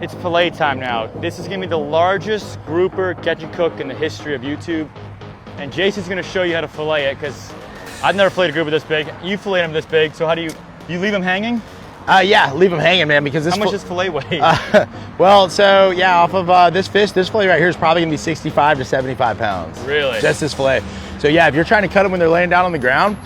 It's fillet time now. This is gonna be the largest grouper catch and cook in the history of YouTube. And Jason's gonna show you how to fillet it, because I've never filleted a grouper this big. You fillet them this big, so how do you leave them hanging? Yeah, leave them hanging, man, because this. How much does fillet weigh? Well, so yeah, off of this fish, this fillet right here is probably gonna be 65 to 75 pounds. Really? Just this fillet. So yeah, if you're trying to cut them when they're laying down on the ground,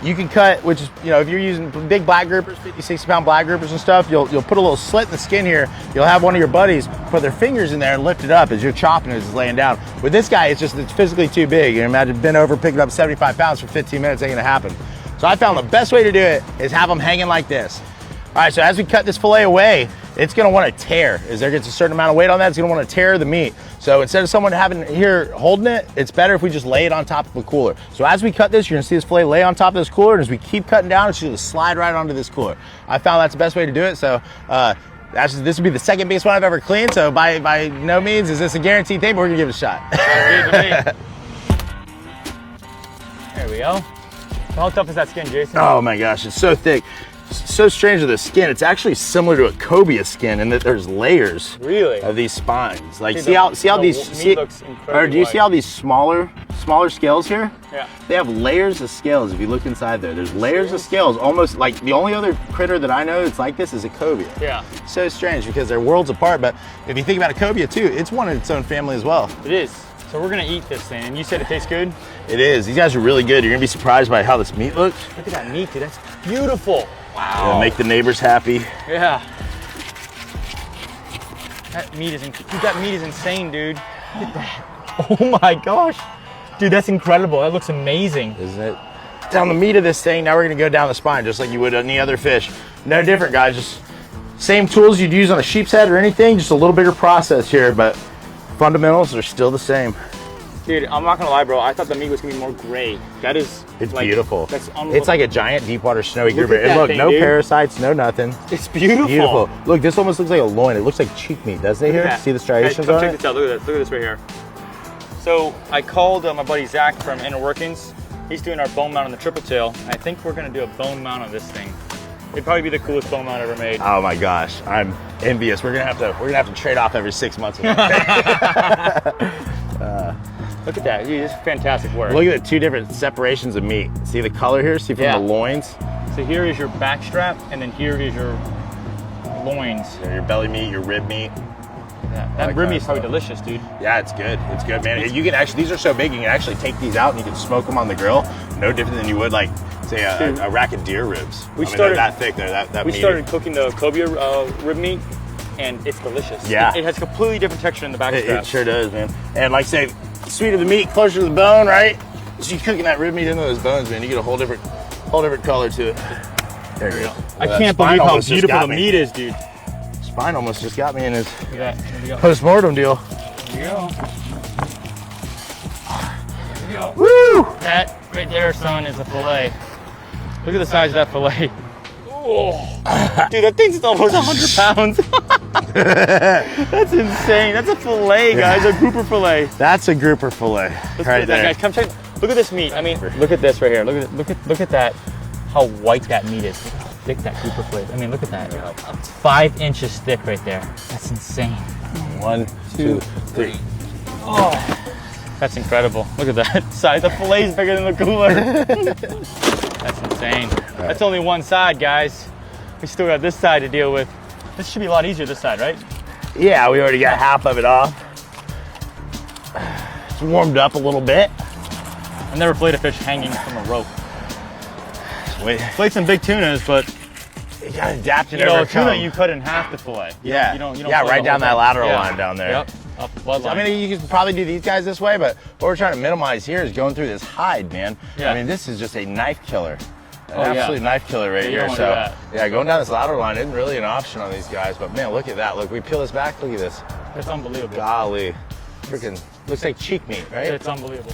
you can cut, which is, you know, if you're using big black groupers, 50, 60 pound black groupers and stuff, you'll put a little slit in the skin here. You'll have one of your buddies put their fingers in there and lift it up as you're chopping it as it's laying down. With this guy, it's physically too big. You imagine bent over, picking up 75 pounds for 15 minutes, ain't gonna happen. So I found the best way to do it is have them hanging like this. All right, so as we cut this fillet away, it's gonna wanna tear. As there gets a certain amount of weight on that, it's gonna wanna tear the meat. So instead of someone having here holding it, it's better if we just lay it on top of a cooler. So as we cut this, you're gonna see this fillet lay on top of this cooler, and as we keep cutting down, it's gonna slide right onto this cooler. I found that's the best way to do it. So this would be the second biggest one I've ever cleaned. So by no means is this a guaranteed thing, but we're gonna give it a shot. There we go. How tough is that skin, Jason? Oh my gosh, it's so thick. It's so strange with the skin. It's actually similar to a cobia skin in that there's layers. Really? Of these spines. Like do see how these looks incredibly do you see all these smaller scales here? Yeah. They have layers of scales. If you look inside there, there's layers of scales. Almost like the only other critter that I know that's like this is a cobia. Yeah. So strange because they're worlds apart. But if you think about a cobia too, it's one in its own family as well. It is. So we're gonna eat this thing, and you said it tastes good? It is. These guys are really good. You're gonna be surprised by how this meat looks. Look at that meat, dude. That's beautiful. Wow. It'll make the neighbors happy. Yeah. That meat is insane, dude. Look at that. Oh my gosh. Dude, that's incredible. That looks amazing. Isn't it? Down the meat of this thing, now we're gonna go down the spine just like you would any other fish. No different, guys. Just same tools you'd use on a sheep's head or anything, just a little bigger process here, but fundamentals are still the same. Dude, I'm not gonna lie, bro. I thought the meat was gonna be more gray. That is, it's like, beautiful. That's unbelievable. It's like a giant deep water snowy grouper. And look, thing, no dude. parasites, no nothing. It's beautiful. Beautiful. Look, this almost looks like a loin. It looks like cheek meat, doesn't it here? See the striations on it? Check this out. Look at this. Look at this right here. So I called my buddy Zach from Inner Workings. He's doing our bone mount on the triple tail. I think we're gonna do a bone mount on this thing. It'd probably be the coolest bone mount ever made. Oh my gosh, I'm envious. We're gonna have to trade off every 6 months. Look at that, dude, this is fantastic work. Look at the two different separations of meat. See the color here? See from the loins? So here is your back strap, and then here is your loins. Your belly meat, your rib meat. Yeah, that rib meat is probably delicious, dude. Yeah, it's good. It's good, man. You can actually, these are so big, you can actually take these out and you can smoke them on the grill. No different than you would, like, say, a rack of deer ribs. They're that thick. They're that We meaty. started cooking the cobia rib meat, and it's delicious. Yeah. It has completely different texture in the back strap. It sure does, man. And like say, sweeter the meat, closer to the bone, right? So you're cooking that rib meat into those bones, man. You get a whole different color to it. There you go. I can't believe how beautiful the meat is, dude. Spine almost just got me in his post-mortem deal. There you go. There you go. Woo! That right there, son, is a fillet. Look at the size of that fillet. Oh. Dude, that thing's almost 100 pounds. That's insane. That's a fillet, guys. A grouper fillet. That's a grouper fillet. Right there. Guys, come check. Look at this meat. I mean, look at this right here. Look at that. How white that meat is. Look how thick that grouper fillet is. I mean, look at that. It's 5 inches thick right there. That's insane. 1, 2, 3. Oh. That's incredible. Look at that size. The fillet's bigger than the cooler. That's insane. Right. That's only one side, guys. We still got this side to deal with. This should be a lot easier this side, right? Yeah, we already got half of it off. It's warmed up a little bit. I've never filleted a fish hanging from a rope. Filleted some big tunas, but you gotta adapt it. You know, tuna you cut in half the fillet. Yeah, you don't right down that lateral line down there. Yep. Up the bloodline. I mean, you could probably do these guys this way, but what we're trying to minimize here is going through this hide, man. Yeah. I mean, this is just a knife killer. An absolute knife killer right here. So, yeah, going down this lateral line isn't really an option on these guys, but man, look at that. Look, we peel this back, look at this. That's unbelievable. Golly. Freaking, looks like cheek meat, right? It's unbelievable.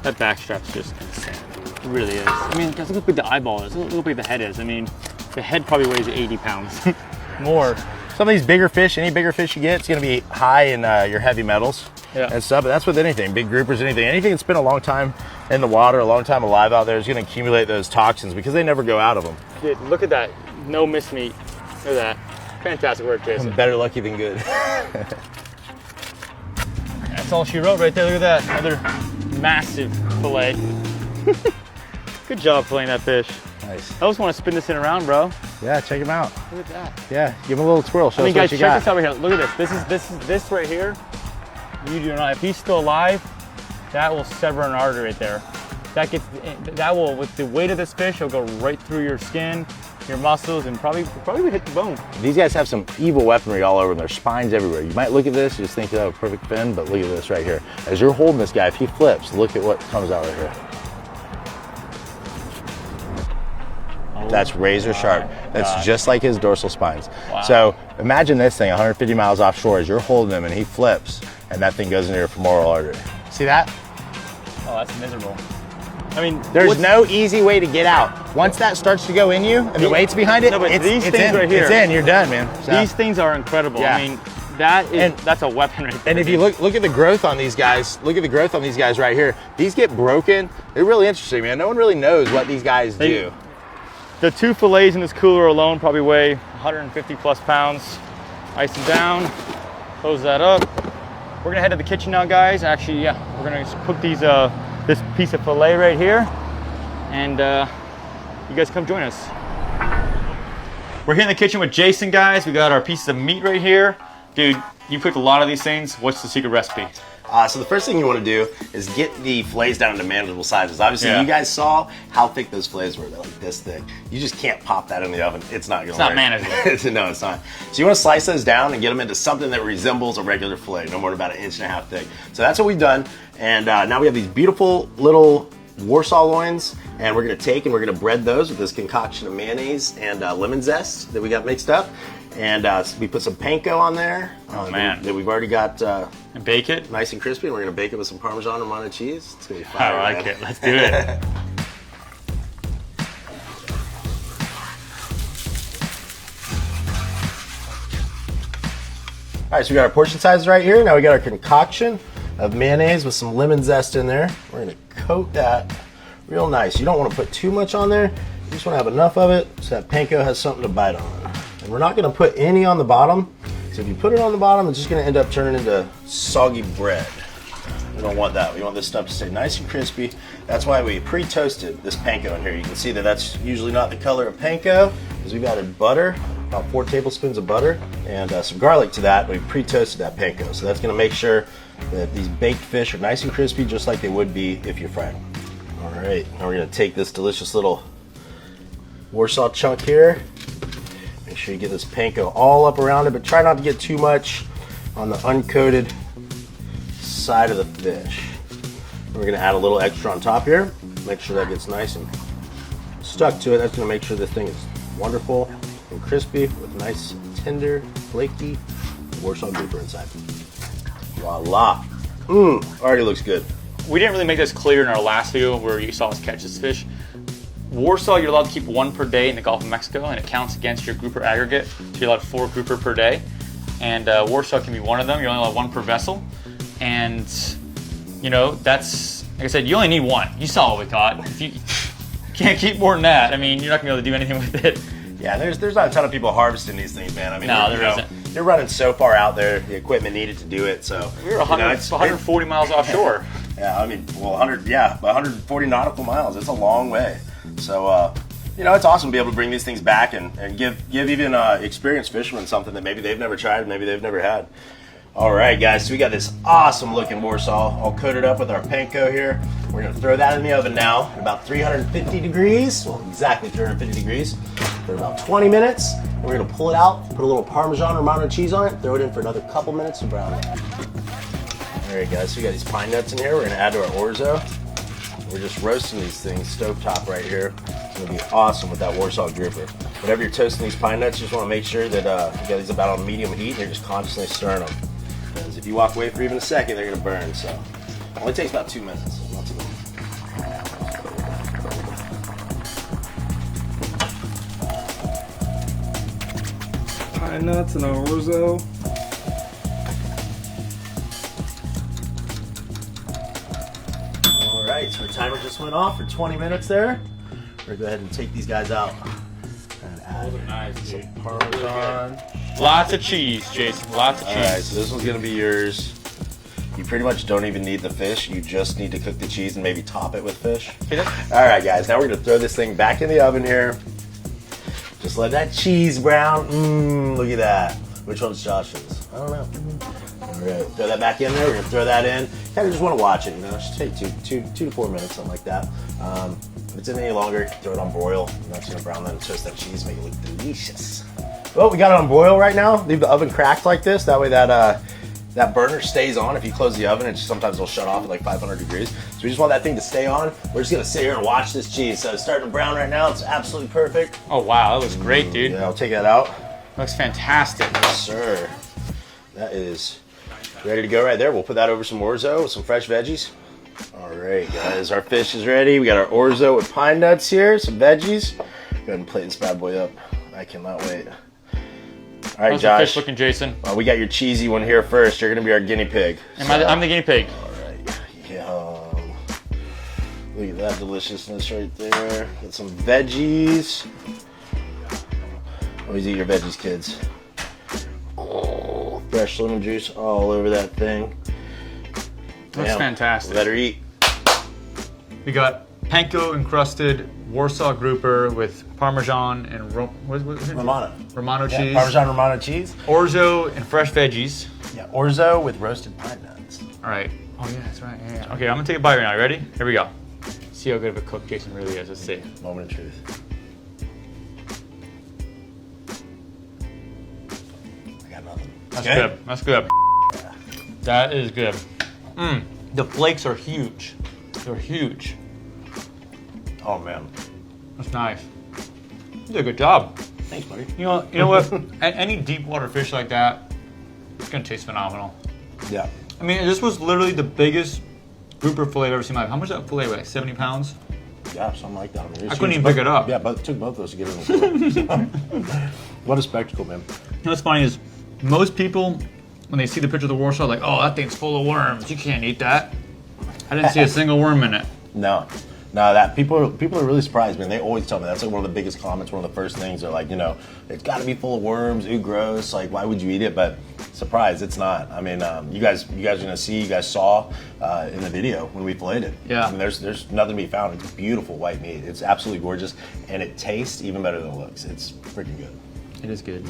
That back strap's just insane. It really is. I mean, guys, look how big the eyeball is. Look how big the head is. I mean, the head probably weighs 80 pounds. More. Some of these bigger fish, any bigger fish you get, it's gonna be high in your heavy metals and stuff, but that's with anything, big groupers, anything that's been a long time in the water, a long time alive out there is gonna accumulate those toxins because they never go out of them. Dude, look at that, no miss meat. Look at that. Fantastic work, Jason. Better lucky than good. That's all she wrote right there. Look at that. Another massive fillet. Good job filleting that fish. Nice. I just want to spin this thing around, bro. Yeah, check him out. Look at that. Yeah, give him a little twirl. Show us guys, what you check got. this out right here. Look at this. This right here. You do not. If he's still alive, that will sever an artery right there. That will, with the weight of this fish, it'll go right through your skin, your muscles, and probably would hit the bone. These guys have some evil weaponry all over them. Their spines everywhere. You might look at this, you just think you have a perfect fin, but look at this right here. As you're holding this guy, if he flips, look at what comes out right here. That's razor sharp. That's just like his dorsal spines. Wow. So imagine this thing 150 miles offshore as you're holding him and he flips and that thing goes into your femoral artery. See that? Oh, that's miserable. I mean, there's no easy way to get out. Once that starts to go in you and the weight's behind it, no, but it's these things in. right here, it's in, you're done, man. So, these things are incredible. Yeah. I mean, that's a weapon right there. And if you look at the growth on these guys, look at the growth on these guys right here. These get broken. They're really interesting, man. No one really knows what these guys do. The 2 fillets in this cooler alone probably weigh 150 plus pounds. Ice them down, close that up. We're gonna head to the kitchen now, guys. Actually, yeah, we're gonna cook these this piece of fillet right here, and you guys come join us. We're here in the kitchen with Jason, guys. We got our pieces of meat right here. Dude, you cooked a lot of these things. What's the secret recipe? So the first thing you want to do is get the fillets down to manageable sizes. Obviously, you guys saw how thick those fillets were. They're like this thick. You just can't pop that in the oven. It's not going to work. It's not manageable. No, it's not. So you want to slice those down and get them into something that resembles a regular fillet, no more than about 1.5 inches thick. So that's what we've done. And now we have these beautiful little Warsaw loins, and we're going to take and we're going to bread those with this concoction of mayonnaise and lemon zest that we got mixed up. And we put some panko on there. Oh, man. That we've already got and bake it nice and crispy. And we're going to bake it with some Parmesan Romano cheese. It's going to be fire. I like it. Let's do it. All right, so we got our portion sizes right here. Now we got our concoction of mayonnaise with some lemon zest in there. We're going to coat that real nice. You don't want to put too much on there. You just want to have enough of it so that panko has something to bite on. And we're not going to put any on the bottom. So if you put it on the bottom, it's just going to end up turning into soggy bread. We don't want that. We want this stuff to stay nice and crispy. That's why we pre-toasted this panko in here. You can see that that's usually not the color of panko, because we've added butter, about 4 tablespoons of butter, and some garlic to that. We pre-toasted that panko. So that's going to make sure that these baked fish are nice and crispy, just like they would be if you're frying them. All right, now we're going to take this delicious little Warsaw chunk here. Make sure you get this panko all up around it, but try not to get too much on the uncoated side of the fish. We're going to add a little extra on top here. Make sure that gets nice and stuck to it. That's going to make sure this thing is wonderful and crispy with nice, tender, flaky Warsaw grouper inside. Voila. Already looks good. We didn't really make this clear in our last video where you saw us catch this fish. Warsaw, you're allowed to keep 1 per day in the Gulf of Mexico, and it counts against your grouper aggregate. So you're allowed 4 grouper per day, and Warsaw can be one of them. You're only allowed 1 per vessel, and you know that's, like I said, you only need 1. You saw what we caught. If you can't keep more than that, I mean, you're not gonna be able to do anything with it. Yeah, there's not a ton of people harvesting these things, man. I mean, no, there isn't. They're running so far out there, the equipment needed to do it. So we're 140 miles offshore. Yeah, I mean, well, 140 nautical miles. It's a long way. So, you know, it's awesome to be able to bring these things back and give even experienced fishermen something that maybe they've never tried, maybe they've never had. All right, guys, so we got this awesome looking Warsaw all coated up with our panko here. We're gonna throw that in the oven now at about 350 degrees, well, exactly 350 degrees, for about 20 minutes. And we're gonna pull it out, put a little Parmesan Romano cheese on it, throw it in for another couple minutes to brown it. All right, guys, so we got these pine nuts in here. We're gonna add to our orzo. We're just roasting these things stovetop right here. It's gonna be awesome with that Warsaw grouper. Whenever you're toasting these pine nuts, you just wanna make sure that you got these about on medium heat and you're just constantly stirring them. Because if you walk away for even a second, they're gonna burn. So it only takes about 2 minutes. Not too long. Pine nuts and orzo. All right, so our timer just went off for 20 minutes there. We're gonna go ahead and take these guys out and add some Parmesan Lots of cheese, Jason. Lots of cheese. All right, so this one's gonna be yours. You pretty much don't even need the fish. You just need to cook the cheese and maybe top it with fish. All right, guys, now we're gonna throw this thing back in the oven here. Just let that cheese brown. Look at that. Which one's Josh's? I don't know. All right, throw that back in there. We're gonna throw that in. Kind of just wanna watch it, you know. It should take two to 4 minutes, something like that. If it's any longer, throw it on broil. And that's gonna brown that, toast that cheese, make it look delicious. Well, we got it on broil right now. Leave the oven cracked like this. That way that burner stays on. If you close the oven, sometimes it'll shut off at like 500 degrees. So we just want that thing to stay on. We're just gonna sit here and watch this cheese. So it's starting to brown right now. It's absolutely perfect. Oh wow, that looks great, dude. Yeah, I'll take that out. Looks fantastic. Yes, sir. That is ready to go right there. We'll put that over some orzo with some fresh veggies. All right, guys, our fish is ready. We got our orzo with pine nuts here, some veggies. Go ahead and plate this bad boy up. I cannot wait. All right, How's Josh. the fish looking, Jason? We got your cheesy one here first. You're gonna be our guinea pig. I'm the guinea pig. All right, yum. Look at that deliciousness right there. Get some veggies. Always eat your veggies, kids. Oh, fresh lemon juice all over that thing. Looks fantastic. Let her eat. We got panko encrusted Warsaw grouper with Parmesan and Romano cheese. Parmesan Romano cheese. Orzo and fresh veggies. Yeah, orzo with roasted pine nuts. All right. Oh yeah, that's right. Yeah. Okay, I'm gonna take a bite right now. You ready? Here we go. See how good of a cook Jason really is. Let's see. Moment of truth. I got nothing. That's good. That's good. That is good. The flakes are huge. They're huge. Oh man. That's nice. You did a good job. Thanks, buddy. You know what? Any deep water fish like that, it's gonna taste phenomenal. Yeah. I mean, this was literally the biggest grouper fillet I've ever seen in my life. How much did that fillet weigh? Like 70 pounds? Yeah, something like that. I mean, I couldn't even pick it up. Yeah, but it took both of us to get it in the What a spectacle, man. You know what's funny is most people, when they see the picture of the Warsaw, like, oh, that thing's full of worms. You can't eat that. I didn't see a single worm in it. No, that people are really surprised, man. They always tell me that's like one of the biggest comments. One of the first things they're like, you know, it's got to be full of worms. Ooh, gross. Like, why would you eat it? But surprise, it's not. I mean, you guys are gonna see. You guys saw in the video when we filleted it. Yeah. I mean, there's nothing to be found. It's beautiful white meat. It's absolutely gorgeous, and it tastes even better than it looks. It's freaking good. It is good.